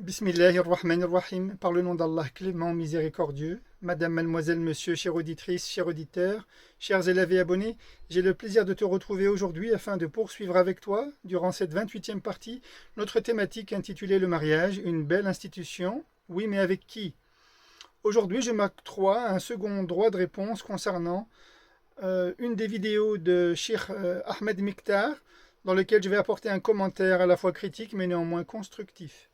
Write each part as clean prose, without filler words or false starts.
Bismillahirrahmanirrahim, par le nom d'Allah clément, miséricordieux. Madame, mademoiselle, monsieur, chère auditrice, chers auditeurs, chers élèves et abonnés, j'ai le plaisir de te retrouver aujourd'hui afin de poursuivre avec toi, durant cette 28e partie, notre thématique intitulée Le mariage, une belle institution. Oui, mais avec qui? Aujourd'hui, je m'octroie un second droit de réponse concernant une des vidéos de Cheikh Ahmed Miktar, dans lequel je vais apporter un commentaire à la fois critique mais néanmoins constructif.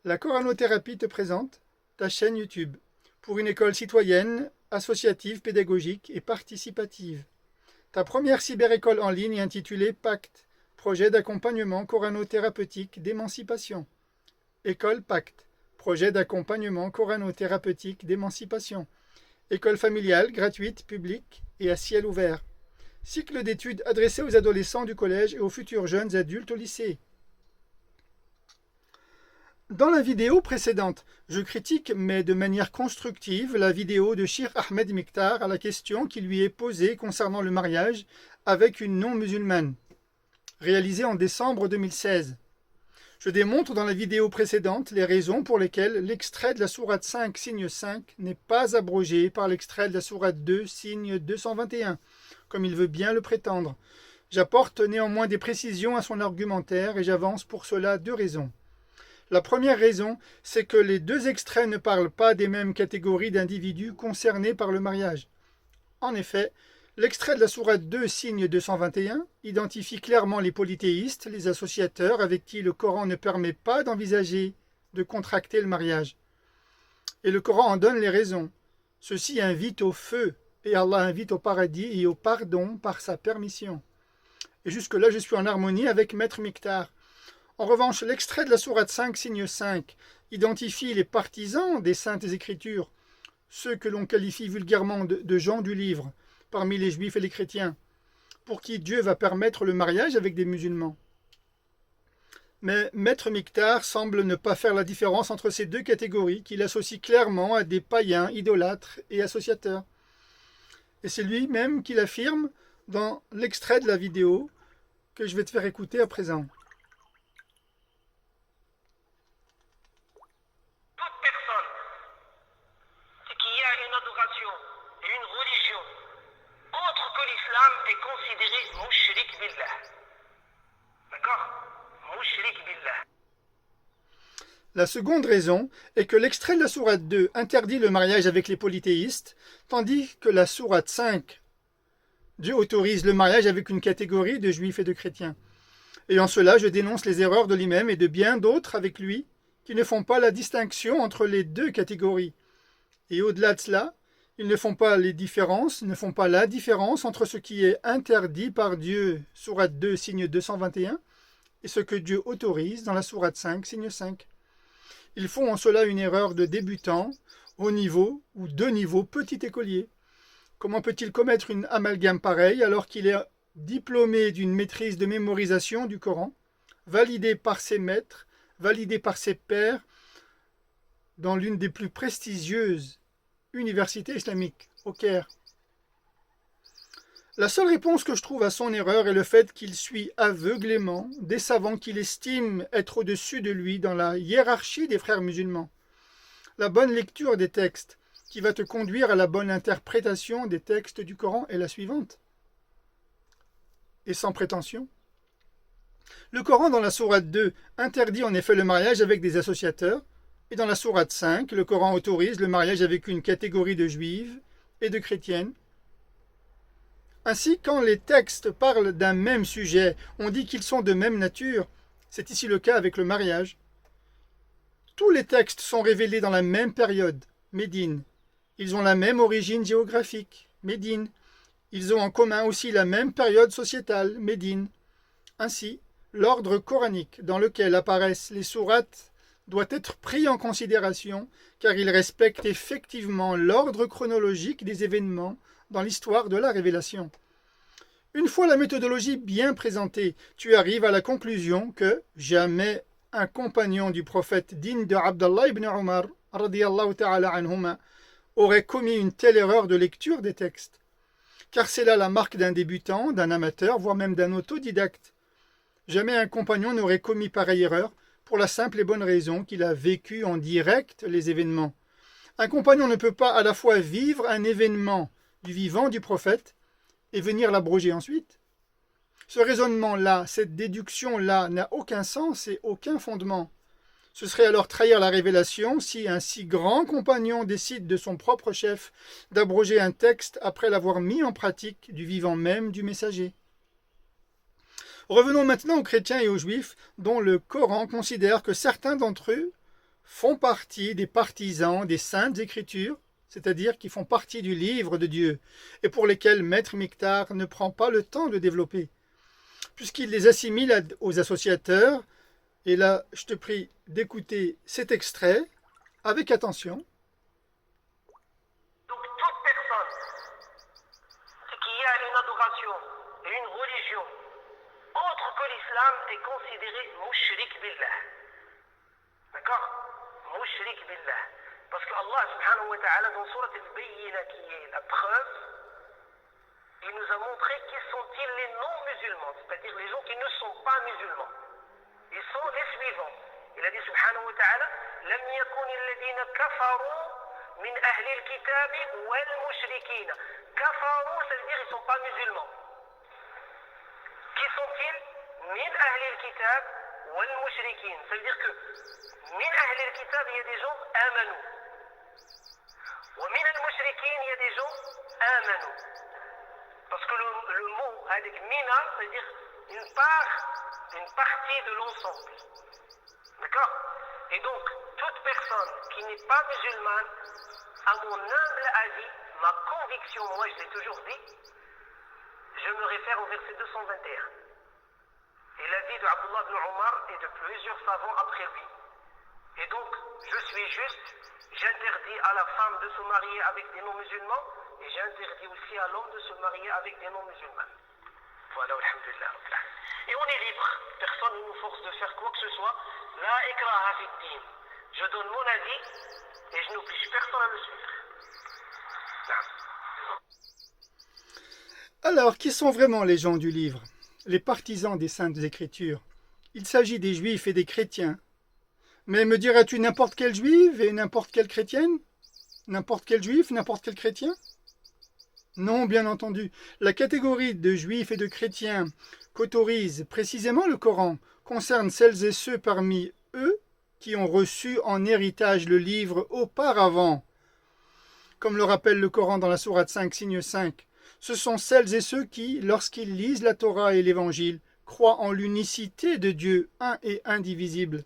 La Coranothérapie te présente ta chaîne YouTube pour une école citoyenne, associative, pédagogique et participative. Ta première cyberécole en ligne intitulée Pacte, projet d'accompagnement coranothérapeutique d'émancipation. École Pacte, projet d'accompagnement coranothérapeutique d'émancipation. École familiale, gratuite, publique et à ciel ouvert. Cycle d'études adressé aux adolescents du collège et aux futurs jeunes adultes au lycée. Dans la vidéo précédente, je critique, mais de manière constructive, la vidéo de Cheikh Ahmed Miktar à la question qui lui est posée concernant le mariage avec une non-musulmane, réalisée en décembre 2016. Je démontre dans la vidéo précédente les raisons pour lesquelles l'extrait de la sourate 5, signe 5, n'est pas abrogé par l'extrait de la sourate 2, signe 221, comme il veut bien le prétendre. J'apporte néanmoins des précisions à son argumentaire et j'avance pour cela deux raisons. La première raison, c'est que les deux extraits ne parlent pas des mêmes catégories d'individus concernés par le mariage. En effet, l'extrait de la sourate 2, signe 221, identifie clairement les polythéistes, les associateurs avec qui le Coran ne permet pas d'envisager de contracter le mariage. Et le Coran en donne les raisons. Ceux-ci invitent au feu, et Allah invite au paradis et au pardon par sa permission. Et jusque-là, je suis en harmonie avec Maître Miktar. En revanche, l'extrait de la sourate 5, signe 5, identifie les partisans des saintes écritures, ceux que l'on qualifie vulgairement de gens du livre, parmi les juifs et les chrétiens, pour qui Dieu va permettre le mariage avec des musulmans. Mais Maître Miktar semble ne pas faire la différence entre ces deux catégories qu'il associe clairement à des païens, idolâtres et associateurs. Et c'est lui-même qui l'affirme dans l'extrait de la vidéo que je vais te faire écouter à présent. Est considéré mushrik billah. D'accord? Mushrik billah. La seconde raison est que l'extrait de la sourate 2 interdit le mariage avec les polythéistes, tandis que la sourate 5, Dieu autorise le mariage avec une catégorie de juifs et de chrétiens. Et en cela, je dénonce les erreurs de lui-même et de bien d'autres avec lui qui ne font pas la distinction entre les deux catégories. Et au-delà de cela, ils ne font pas la différence entre ce qui est interdit par Dieu, sourate 2, signe 221, et ce que Dieu autorise dans la sourate 5, signe 5. Ils font en cela une erreur de débutant, haut niveau ou de niveau petit écolier. Comment peut-il commettre une amalgame pareille alors qu'il est diplômé d'une maîtrise de mémorisation du Coran, validé par ses maîtres, validé par ses pairs, dans l'une des plus prestigieuses université islamique, au Caire. La seule réponse que je trouve à son erreur est le fait qu'il suit aveuglément des savants qu'il estime être au-dessus de lui dans la hiérarchie des frères musulmans. La bonne lecture des textes qui va te conduire à la bonne interprétation des textes du Coran est la suivante. Et sans prétention. Le Coran dans la sourate 2 interdit en effet le mariage avec des associateurs, et dans la sourate 5, le Coran autorise le mariage avec une catégorie de juives et de chrétiennes. Ainsi, quand les textes parlent d'un même sujet, on dit qu'ils sont de même nature. C'est ici le cas avec le mariage. Tous les textes sont révélés dans la même période, Médine. Ils ont la même origine géographique, Médine. Ils ont en commun aussi la même période sociétale, Médine. Ainsi, l'ordre coranique dans lequel apparaissent les sourates doit être pris en considération car il respecte effectivement l'ordre chronologique des événements dans l'histoire de la révélation. Une fois la méthodologie bien présentée, tu arrives à la conclusion que jamais un compagnon du prophète digne de Abdallah ibn Omar radiyallahu ta'ala anhuma aurait commis une telle erreur de lecture des textes. Car c'est là la marque d'un débutant, d'un amateur, voire même d'un autodidacte. Jamais un compagnon n'aurait commis pareille erreur, pour la simple et bonne raison qu'il a vécu en direct les événements. Un compagnon ne peut pas à la fois vivre un événement du vivant du prophète et venir l'abroger ensuite. Ce raisonnement-là, cette déduction-là n'a aucun sens et aucun fondement. Ce serait alors trahir la révélation si un si grand compagnon décide de son propre chef d'abroger un texte après l'avoir mis en pratique du vivant même du messager. Revenons maintenant aux chrétiens et aux juifs dont le Coran considère que certains d'entre eux font partie des partisans des saintes écritures, c'est-à-dire qui font partie du livre de Dieu, et pour lesquels Maître Miktar ne prend pas le temps de développer, puisqu'il les assimile aux associateurs. Et là, je te prie d'écouter cet extrait avec attention. Donc toute personne qui a une adoration et une religion autre que l'islam est considérée mushrik billah. D'accord? Mushrik billah. Parce que Allah subhanahu wa ta'ala dans Surat al-Bayyina qui est la preuve, il nous a montré qui sont-ils les non-musulmans, c'est-à-dire les gens qui ne sont pas musulmans. Ils sont les suivants. Il a dit subhanahu wa ta'ala لم يكن الذين كفروا من أهل الكتاب والمشركين. كفروا, ça veut dire ils ne sont pas musulmans. Qui sont-ils? من أهل الكتاب والمشركين. Ça veut dire que من أهل الكتاب il y a des gens آمنوا. ومن المشركين il y a des gens آمنوا. Parce que le mot avec mina, ça veut dire une partie de l'ensemble. D'accord? Et donc, toute personne qui n'est pas musulmane, à mon humble avis, ma conviction, moi je l'ai toujours dit, je me réfère au verset 221. Et l'avis de Abdullah ibn Omar et de plusieurs savants après lui. Et donc, je suis juste, j'interdis à la femme de se marier avec des non-musulmans, et j'interdis aussi à l'homme de se marier avec des non-musulmans. Voilà, alhamdulillah. Et on est libre. Personne ne nous force de faire quoi que ce soit. La ikraha fi ddin. Je donne mon avis et je n'oblige personne à le suivre. Alors, qui sont vraiment les gens du livre, les partisans des saintes écritures? Il s'agit des juifs et des chrétiens. Mais me diras-tu n'importe quelle juive et n'importe quelle chrétienne? N'importe quel juif, n'importe quel chrétien? Non, bien entendu. La catégorie de juifs et de chrétiens qu'autorise précisément le Coran concerne celles et ceux parmi eux qui ont reçu en héritage le livre auparavant. Comme le rappelle le Coran dans la sourate 5, signe 5, ce sont celles et ceux qui, lorsqu'ils lisent la Torah et l'Évangile, croient en l'unicité de Dieu, un et indivisible.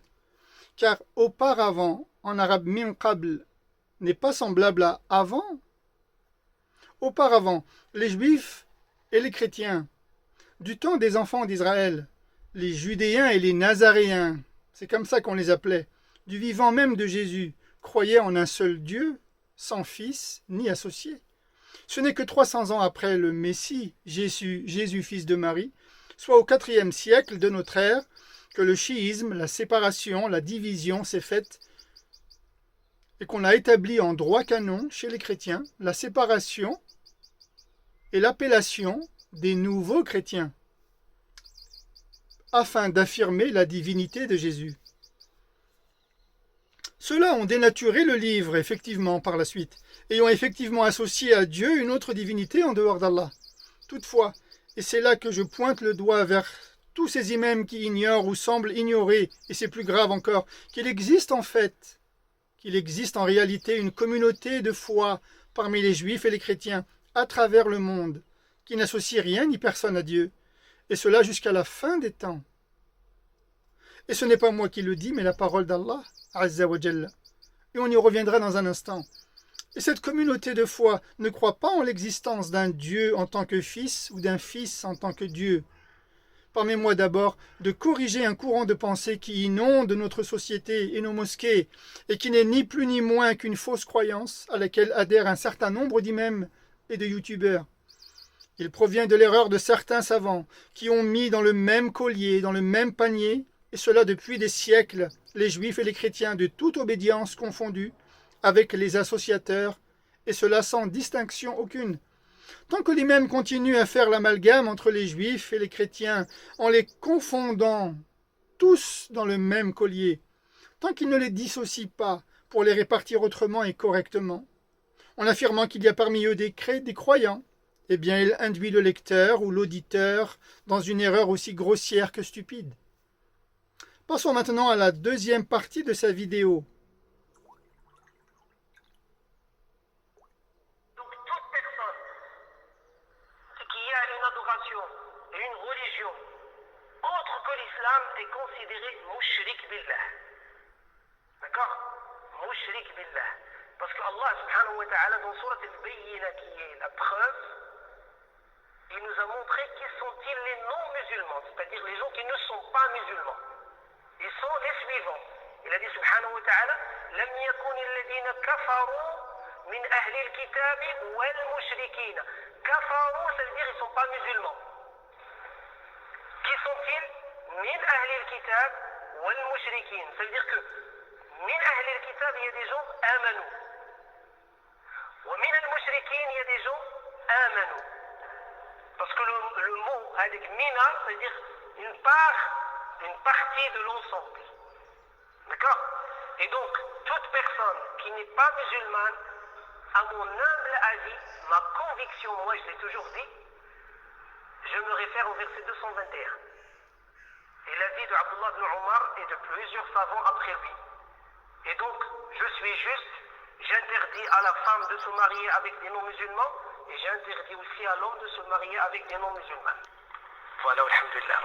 Car auparavant, en arabe min qabl, n'est pas semblable à avant. Auparavant, les Juifs et les chrétiens, du temps des enfants d'Israël, les Judéens et les Nazaréens, c'est comme ça qu'on les appelait, du vivant même de Jésus, croyaient en un seul Dieu, sans fils ni associé. Ce n'est que 300 ans après le Messie, Jésus fils de Marie, soit au IVe siècle de notre ère, que le chiisme, la séparation, la division s'est faite et qu'on a établi en droit canon chez les chrétiens la séparation et l'appellation des nouveaux chrétiens, afin d'affirmer la divinité de Jésus. Ceux-là ont dénaturé le livre, effectivement, par la suite, et ont effectivement associé à Dieu une autre divinité en dehors d'Allah. Toutefois, et c'est là que je pointe le doigt vers tous ces imams qui ignorent ou semblent ignorer, et c'est plus grave encore, qu'il existe en réalité une communauté de foi parmi les juifs et les chrétiens à travers le monde, qui n'associe rien ni personne à Dieu, et cela jusqu'à la fin des temps. Et ce n'est pas moi qui le dis, mais la parole d'Allah, Azza wa Jalla. Et on y reviendra dans un instant. Et cette communauté de foi ne croit pas en l'existence d'un Dieu en tant que fils ou d'un fils en tant que Dieu. Permets-moi d'abord de corriger un courant de pensée qui inonde notre société et nos mosquées, et qui n'est ni plus ni moins qu'une fausse croyance à laquelle adhèrent un certain nombre d'imams et de youtubeurs. Il provient de l'erreur de certains savants qui ont mis dans le même collier, dans le même panier, et cela depuis des siècles, les juifs et les chrétiens de toute obédience confondus, avec les associateurs, et cela sans distinction aucune. Tant que l'imam continue à faire l'amalgame entre les juifs et les chrétiens, en les confondant tous dans le même collier, tant qu'il ne les dissocie pas pour les répartir autrement et correctement. En affirmant qu'il y a parmi eux des croyants, eh bien il induit le lecteur ou l'auditeur dans une erreur aussi grossière que stupide. Passons maintenant à la deuxième partie de sa vidéo. Donc toute personne qui a une adoration et une religion autre que l'islam est considérée mushrik billah. D'accord? Mushrik billah. Parce que Allah subhanahu wa ta'ala dans Surat al-Bayyina qui est la preuve, il nous a montré qui sont-ils les non-musulmans, c'est-à-dire les gens qui ne sont pas musulmans. Ils sont les suivants. Il a dit subhanahu wa ta'ala لم يكن الذين كفروا من أهل الكتاب والمشركين. كفروا, ça veut dire ils ne sont pas musulmans. Qui sont-ils? من أهل الكتاب والمشركين. Ça veut dire que من أهل الكتاب il y a des gens آمنوا. ومن المشركين il y a des gens آمنوا. Parce que le mot avec mina, ça veut dire une partie de l'ensemble. D'accord? Et donc, toute personne qui n'est pas musulmane, à mon humble avis, ma conviction, moi je l'ai toujours dit, je me réfère au verset 221. Et l'avis de Abdullah ibn Omar et de plusieurs savants après lui. Et donc, je suis juste, j'interdis à la femme de se marier avec des non-musulmans, et j'interdis aussi à l'homme de se marier avec des non-musulmans. Voilà, alhamdulillah.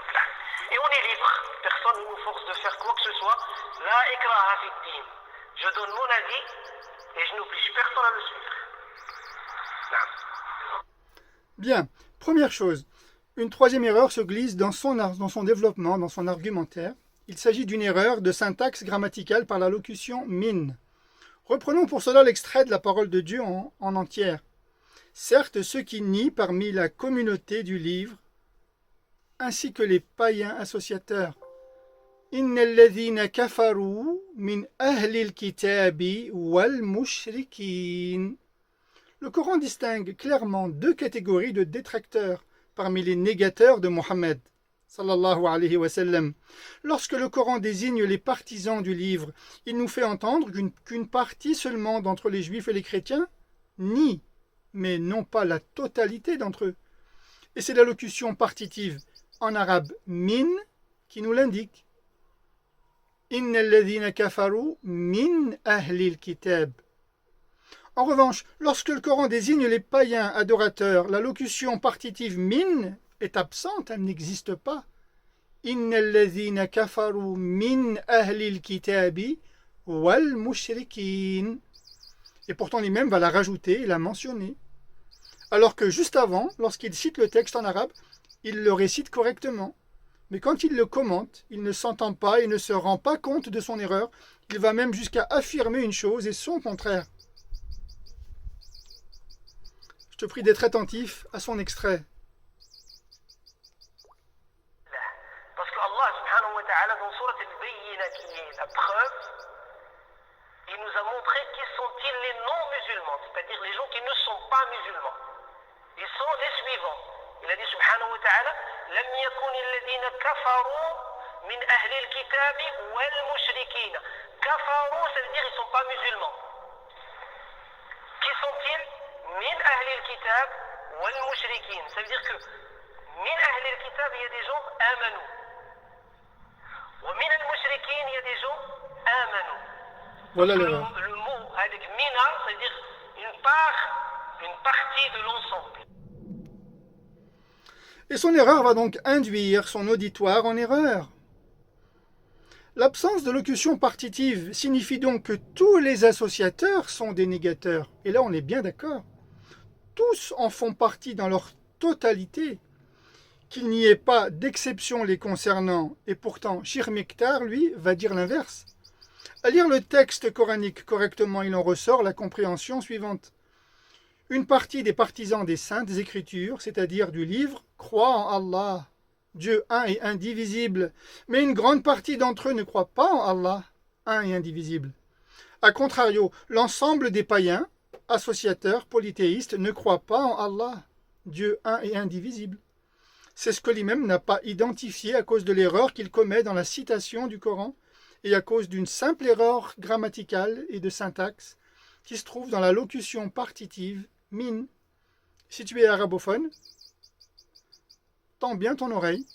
Et on est libre. Personne ne nous force de faire quoi que ce soit. La ikraha fi ddin. Je donne mon avis et je n'oblige personne à le suivre. Bien, première chose, une troisième erreur se glisse dans son développement, dans son argumentaire. Il s'agit d'une erreur de syntaxe grammaticale par la locution min. Reprenons pour cela l'extrait de la parole de Dieu en entière. Certes, ceux qui nient parmi la communauté du livre, ainsi que les païens associateurs. Innal ladhina kafaru min ahlil kitabi wal mushrikin. Le Coran distingue clairement deux catégories de détracteurs parmi les négateurs de Mohammed. Sallallahu alayhi wa sallam. Lorsque le Coran désigne les partisans du livre, il nous fait entendre qu'une partie seulement d'entre les juifs et les chrétiens nie, mais non pas la totalité d'entre eux. Et c'est la locution partitive en arabe min qui nous l'indique. Innal ladhina kafaru min ahlil kitab. En revanche, lorsque le Coran désigne les païens adorateurs, la locution partitive min est absente, elle n'existe pas. Innal ladhina kafaru min ahlil kitabi wal mushrikin. Et pourtant l'imam va la rajouter et la mentionner. Alors que juste avant, lorsqu'il cite le texte en arabe, il le récite correctement. Mais quand il le commente, il ne s'entend pas et ne se rend pas compte de son erreur. Il va même jusqu'à affirmer une chose et son contraire. Je te prie d'être attentif à son extrait. Parce que Allah subhanahu wa ta'ala dans Surat al-Bayyina qui est la preuve, il nous a montré qui sont-ils les non-musulmans, c'est-à-dire les gens qui ne sont pas musulmans. Ils sont les suivants. Il a dit subhanahu wa ta'ala لم يكن الذين كفروا من أهل الكتاب والمشركين. كفروا, ça veut dire ils ne sont pas musulmans. Qui sont-ils? من أهل الكتاب والمشركين. Ça veut dire que من أهل الكتاب il y a des gens آمنوا. ومن المشركين il y a des gens آمنوا. Voilà le mot avec mina, ça veut dire une partie de l'ensemble. Et son erreur va donc induire son auditoire en erreur. L'absence de locution partitive signifie donc que tous les associateurs sont des négateurs. Et là, on est bien d'accord. Tous en font partie dans leur totalité. Qu'il n'y ait pas d'exception les concernant. Et pourtant, Shir Miktar, lui, va dire l'inverse. À lire le texte coranique correctement, il en ressort la compréhension suivante. Une partie des partisans des saintes écritures, c'est-à-dire du livre, croient en Allah, Dieu un et indivisible, mais une grande partie d'entre eux ne croient pas en Allah, un et indivisible. A contrario, l'ensemble des païens, associateurs, polythéistes, ne croient pas en Allah, Dieu un et indivisible. C'est ce que lui-même n'a pas identifié à cause de l'erreur qu'il commet dans la citation du Coran et à cause d'une simple erreur grammaticale et de syntaxe qui se trouve dans la locution partitive min. Si tu es arabophone, tends bien ton oreille.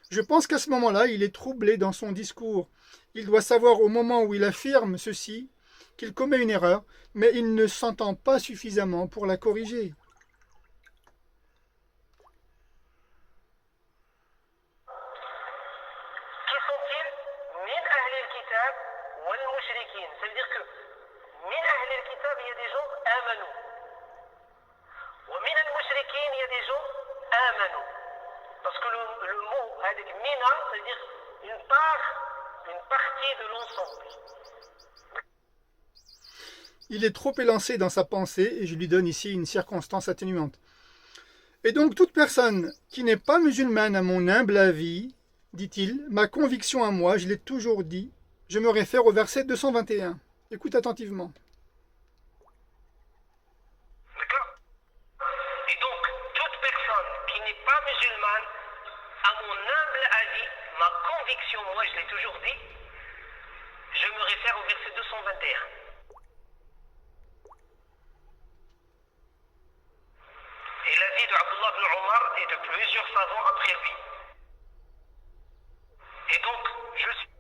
Je pense qu'à ce moment-là, il est troublé dans son discours. Il doit savoir au moment où il affirme ceci qu'il commet une erreur, mais il ne s'entend pas suffisamment pour la corriger. Qui sont-ils? Min ahl al-kitab wal mushrikin. Ça veut dire que min ahl al-kitab, il y a des gens amanu. Wa min al-mushrikin, il y a des gens amanu. Parce que le mot avec mina, ça veut dire une partie de l'ensemble. Il est trop élancé dans sa pensée et je lui donne ici une circonstance atténuante. Et donc toute personne qui n'est pas musulmane à mon humble avis, dit-il, ma conviction à moi, je l'ai toujours dit, je me réfère au verset 221. Écoute attentivement. D'accord? Et donc, toute personne qui n'est pas musulmane, à mon humble avis, ma conviction, moi je l'ai toujours dit, je me réfère au verset 221. Et l'avis de Abdullah ibn Omar et de plusieurs savants après lui. Et donc, je suis...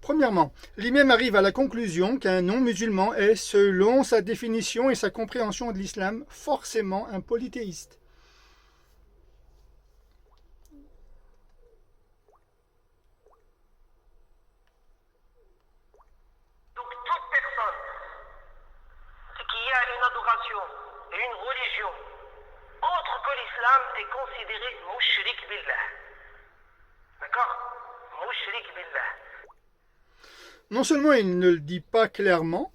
Premièrement, l'imam arrive à la conclusion qu'un non-musulman est, selon sa définition et sa compréhension de l'islam, forcément un polythéiste. Donc toute personne qui a une adoration et une religion autre que l'islam est considérée mushrik billah. D'accord? Mushrik billah. Non seulement il ne le dit pas clairement,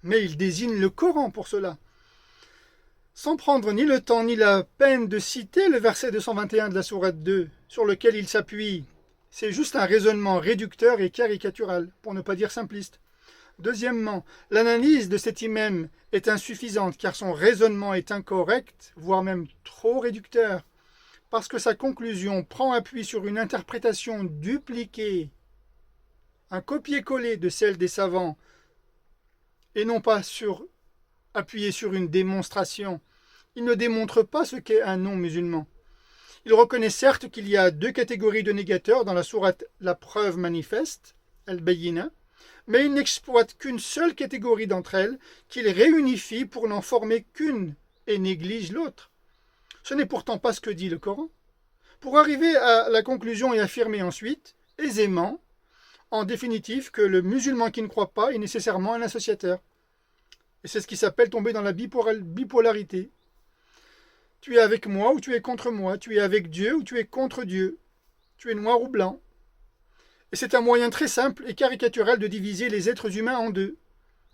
mais il désigne le Coran pour cela. Sans prendre ni le temps ni la peine de citer le verset 221 de la sourate 2 sur lequel il s'appuie, c'est juste un raisonnement réducteur et caricatural, pour ne pas dire simpliste. Deuxièmement, l'analyse de cet imam est insuffisante car son raisonnement est incorrect, voire même trop réducteur, parce que sa conclusion prend appui sur une interprétation dupliquée, un copier-coller de celle des savants, et non pas appuyé sur une démonstration. Il ne démontre pas ce qu'est un non-musulman. Il reconnaît certes qu'il y a deux catégories de négateurs dans la sourate La preuve manifeste, Al-Bayyina, mais il n'exploite qu'une seule catégorie d'entre elles, qu'il réunifie pour n'en former qu'une et néglige l'autre. Ce n'est pourtant pas ce que dit le Coran. Pour arriver à la conclusion et affirmer ensuite, aisément, en définitive, que le musulman qui ne croit pas est nécessairement un associateur. Et c'est ce qui s'appelle tomber dans la bipolarité. Tu es avec moi ou tu es contre moi, tu es avec Dieu ou tu es contre Dieu, tu es noir ou blanc. Et c'est un moyen très simple et caricatural de diviser les êtres humains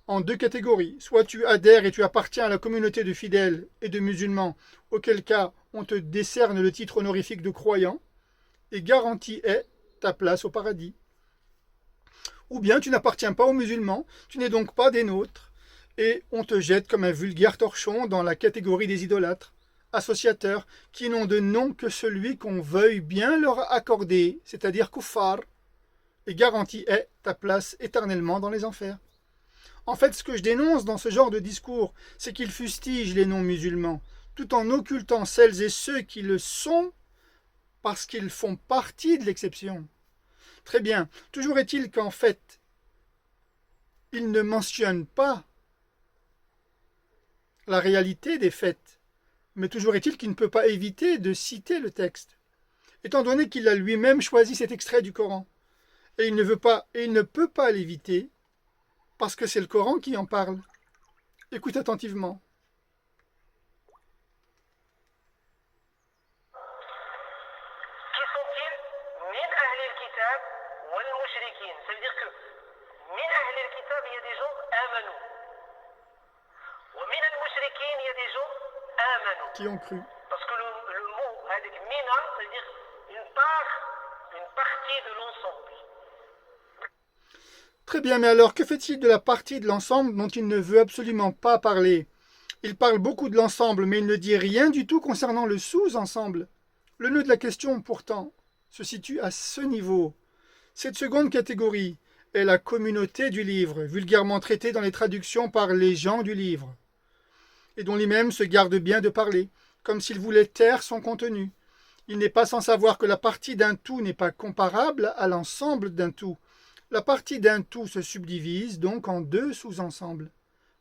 en deux catégories. Soit tu adhères et tu appartiens à la communauté de fidèles et de musulmans, auquel cas on te décerne le titre honorifique de croyant, et garantie est ta place au paradis. Ou bien tu n'appartiens pas aux musulmans, tu n'es donc pas des nôtres, et on te jette comme un vulgaire torchon dans la catégorie des idolâtres, associateurs, qui n'ont de nom que celui qu'on veuille bien leur accorder, c'est-à-dire kuffar, et garantie est ta place éternellement dans les enfers. En fait, ce que je dénonce dans ce genre de discours, c'est qu'ils fustigent les non-musulmans, tout en occultant celles et ceux qui le sont parce qu'ils font partie de l'exception. Très bien, toujours est-il qu'en fait, ils ne mentionnent pas la réalité des faits, mais toujours est-il qu'il ne peut pas éviter de citer le texte, étant donné qu'il a lui-même choisi cet extrait du Coran. Et il ne peut pas l'éviter, parce que c'est le Coran qui en parle. Écoute attentivement. Qui sont-ils? Min ahl al-kitab wal mushrikin. Ça veut dire que min ahl al-kitab, il y a des gens amanu. Wa min al-mushrikin, il y a des gens amanu. Qui ont cru. Parce que le mot avec mina, ça veut dire une partie de l'ensemble. Très bien, mais alors que fait-il de la partie de l'ensemble dont il ne veut absolument pas parler? Il parle beaucoup de l'ensemble, mais il ne dit rien du tout concernant le sous-ensemble. Le nœud de la question, pourtant, se situe à ce niveau. Cette seconde catégorie est la communauté du livre, vulgairement traitée dans les traductions par les gens du livre, et dont l'imam se garde bien de parler, comme s'il voulait taire son contenu. Il n'est pas sans savoir que la partie d'un tout n'est pas comparable à l'ensemble d'un tout. La partie d'un tout se subdivise donc en deux sous-ensembles.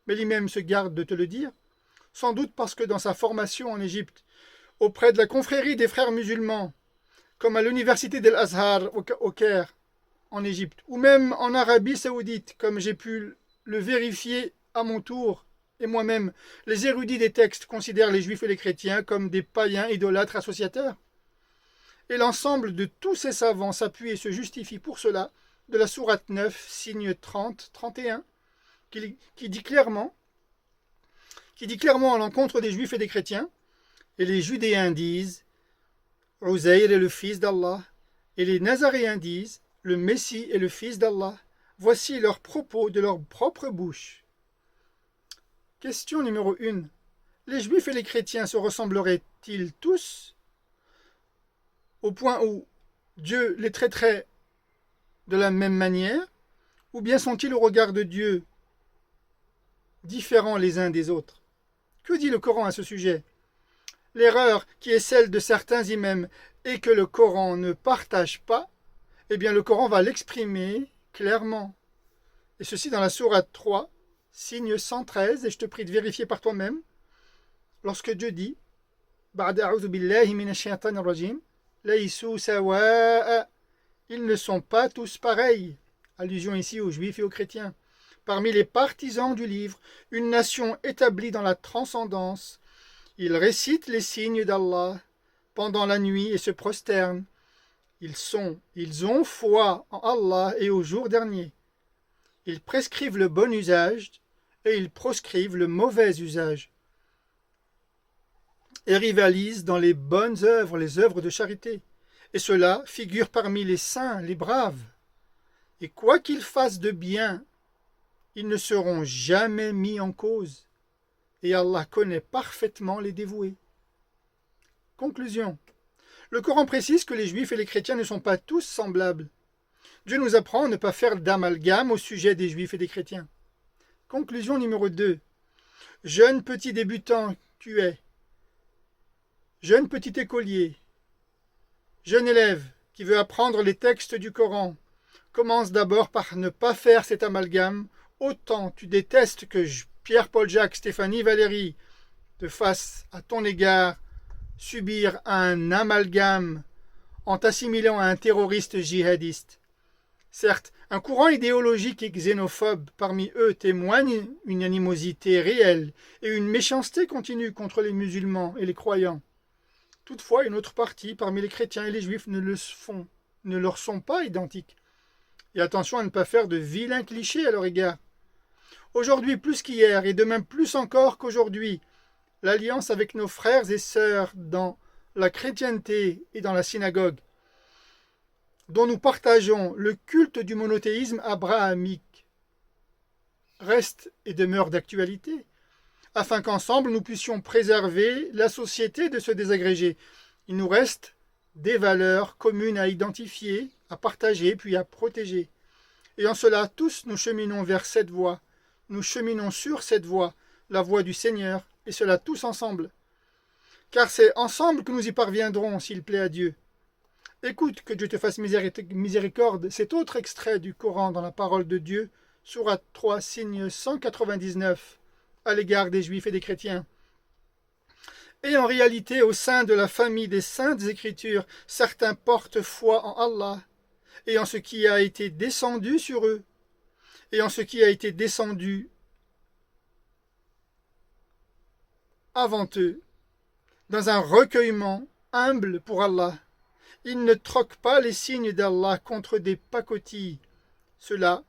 Mais l'imam se garde de te le dire, sans doute parce que dans sa formation en Égypte, auprès de la confrérie des frères musulmans, comme à l'université d'Al-Azhar au Caire, en Égypte, ou même en Arabie saoudite, comme j'ai pu le vérifier à mon tour, et moi-même, les érudits des textes considèrent les juifs et les chrétiens comme des païens idolâtres associateurs. Et l'ensemble de tous ces savants s'appuie et se justifie pour cela de la sourate 9, signe 30-31, qui dit clairement à l'encontre des juifs et des chrétiens, et les judéens disent Uzair est le fils d'Allah, et les nazaréens disent le Messie est le fils d'Allah. Voici leurs propos de leur propre bouche. Question numéro 1. Les juifs et les chrétiens se ressembleraient-ils tous au point où Dieu les traiterait de la même manière, ou bien sont-ils au regard de Dieu différents les uns des autres? Que dit le Coran à ce sujet? L'erreur qui est celle de certains imams et que le Coran ne partage pas, eh bien le Coran va l'exprimer clairement. Et ceci dans la sourate 3, signe 113, et je te prie de vérifier par toi-même, lorsque Dieu dit Ba'da a'udhu billahi minash shaitanir rajim, Laïsou sawa'a, ils ne sont pas tous pareils. Allusion ici aux juifs et aux chrétiens. Parmi les partisans du livre, une nation établie dans la transcendance, ils récitent les signes d'Allah pendant la nuit et se prosternent. Ils ont foi en Allah et au jour dernier. Ils prescrivent le bon usage et ils proscrivent le mauvais usage. Et rivalisent dans les bonnes œuvres, les œuvres de charité. Et ceux-là figurent parmi les saints, les braves. Et quoi qu'ils fassent de bien, ils ne seront jamais mis en cause. Et Allah connaît parfaitement les dévoués. Conclusion. Le Coran précise que les juifs et les chrétiens ne sont pas tous semblables. Dieu nous apprend à ne pas faire d'amalgame au sujet des juifs et des chrétiens. Conclusion numéro 2. Jeune petit débutant tu es, jeune petit écolier, jeune élève qui veut apprendre les textes du Coran, commence d'abord par ne pas faire cet amalgame. Autant tu détestes que Pierre-Paul Jacques, Stéphanie Valérie te fassent à ton égard subir un amalgame en t'assimilant à un terroriste djihadiste. Certes, un courant idéologique et xénophobe parmi eux témoigne une animosité réelle et une méchanceté continue contre les musulmans et les croyants. Toutefois, une autre partie parmi les chrétiens et les juifs ne leur sont pas identiques. Et attention à ne pas faire de vilains clichés à leur égard. Aujourd'hui plus qu'hier, et demain plus encore qu'aujourd'hui, l'alliance avec nos frères et sœurs dans la chrétienté et dans la synagogue, dont nous partageons le culte du monothéisme abrahamique, reste et demeure d'actualité, afin qu'ensemble nous puissions préserver la société de ce désagrégé. Il nous reste des valeurs communes à identifier, à partager, puis à protéger. Et en cela, tous nous cheminons vers cette voie. Nous cheminons sur cette voie, la voie du Seigneur, et cela tous ensemble. Car c'est ensemble que nous y parviendrons, s'il plaît à Dieu. Écoute, que Dieu te fasse miséricorde, cet autre extrait du Coran dans la parole de Dieu, sourate 3, signe 199, à l'égard des Juifs et des chrétiens. Et en réalité, au sein de la famille des saintes Écritures, certains portent foi en Allah, et en ce qui a été descendu sur eux, et en ce qui a été descendu avant eux, dans un recueillement humble pour Allah. Ils ne troquent pas les signes d'Allah contre des pacotilles. Cela,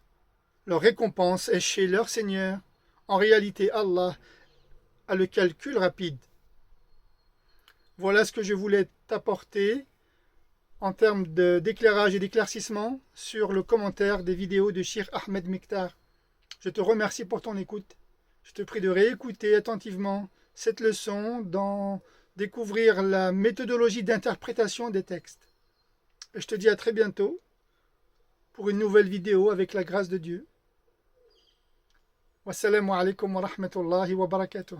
leur récompense est chez leur Seigneur. En réalité, Allah a le calcul rapide. Voilà ce que je voulais t'apporter en termes d'éclairage et d'éclaircissement sur le commentaire des vidéos de Cheikh Ahmed Miktar. Je te remercie pour ton écoute. Je te prie de réécouter attentivement cette leçon, d'en découvrir la méthodologie d'interprétation des textes. Et je te dis à très bientôt pour une nouvelle vidéo avec la grâce de Dieu. Wassalamu alaikum wa rahmatullahi wa barakatuh.